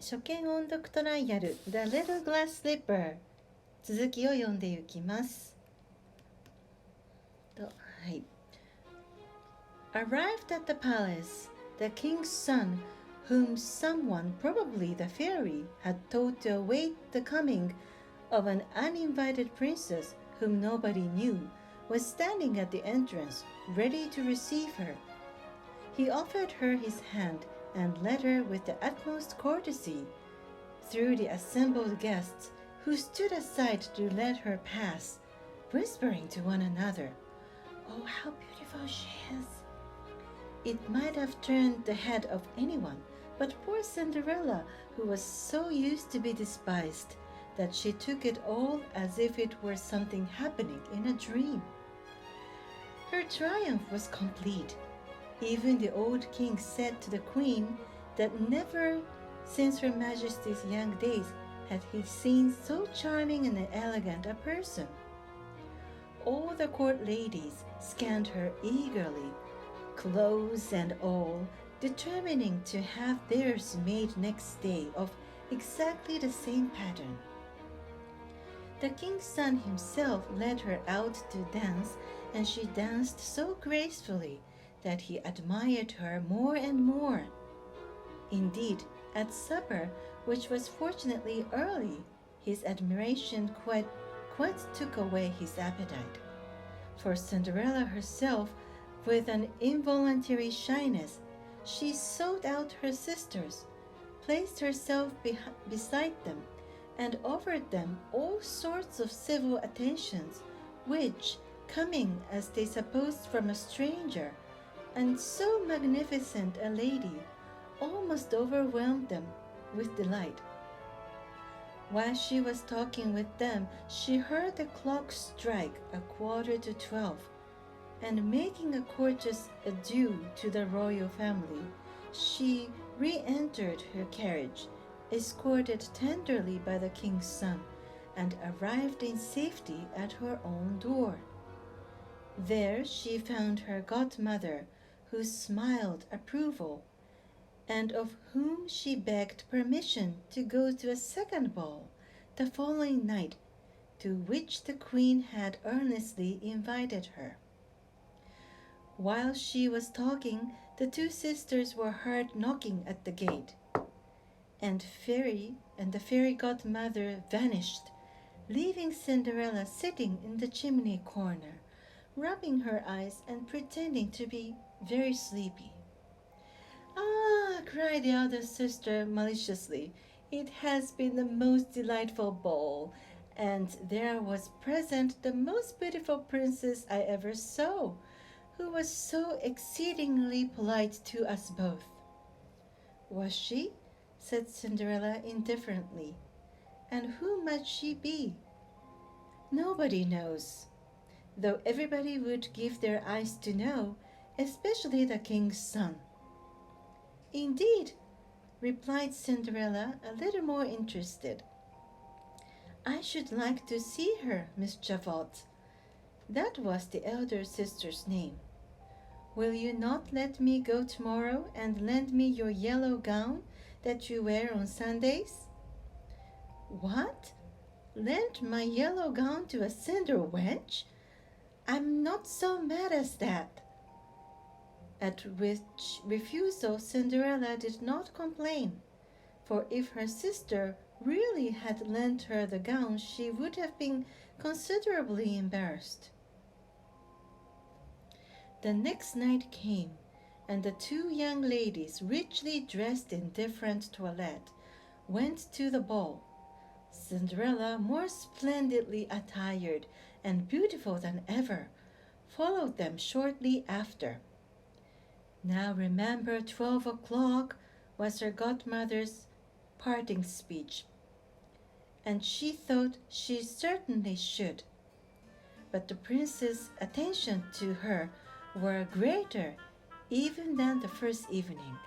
初見音読トライアル The Little Glass Slipper 続きを読んでいきます。Arrived at the palace, the king's son, whom someone, probably the fairy, had told to await the coming of an uninvited princess whom nobody knew, was standing at the entrance, ready to receive her. He offered her his hand and led her with the utmost courtesy through the assembled guests, who stood aside to let her pass, whispering to one another, "Oh, how beautiful she is!" It might have turned the head of anyone, but poor Cinderella, who was so used to be despised, that she took it all as if it were something happening in a dream. Her triumph was complete. Even the old king said to the queen that never since Her Majesty's young days had he seen so charming and elegant a person. All the court ladies scanned her eagerly, clothes and all, determining to have theirs made next day of exactly the same pattern. The king's son himself led her out to dance, and she danced so gracefully that he admired her more and more. Indeed, at supper, which was fortunately early, his admiration quite took away his appetite. For Cinderella herself, with an involuntary shyness, she sought out her sisters, placed herself beside them, and offered them all sorts of civil attentions, which, coming as they supposed from a stranger, and so magnificent a lady, almost overwhelmed them with delight. While she was talking with them, she heard the clock strike 11:45, and making a courteous adieu to the royal family, she re-entered her carriage, escorted tenderly by the king's son, and arrived in safety at her own door. There she found her godmother, who smiled approval, and of whom she begged permission to go to a second ball the following night, to which the queen had earnestly invited her. While she was talking, the two sisters were heard knocking at the gate, and the fairy godmother vanished, leaving Cinderella sitting in the chimney corner, rubbing her eyes and pretending to be very sleepy. "Ah!" cried the other sister maliciously, "it has been the most delightful ball, and there was present the most beautiful princess I ever saw, who was so exceedingly polite to us both." "Was she?" said Cinderella indifferently. "And who might she be?" "Nobody knows, though everybody would give their eyes to know, especially the king's son." "Indeed," replied Cinderella, a little more interested. "I should like to see her, Miss Javotte." That was the elder sister's name. "Will you not let me go tomorrow and lend me your yellow gown that you wear on Sundays?" "What? Lend my yellow gown to a cinder wench? I'm not so mad as that." At which refusal Cinderella did not complain, for if her sister really had lent her the gown, she would have been considerably embarrassed. The next night came, and the two young ladies, richly dressed in different toilette, went to the ball. Cinderella, more splendidly attired and beautiful than ever, followed them shortly after. "Now remember 12 o'clock," was her godmother's parting speech, and she thought she certainly should. But the prince's attention to her were greater even than the first evening,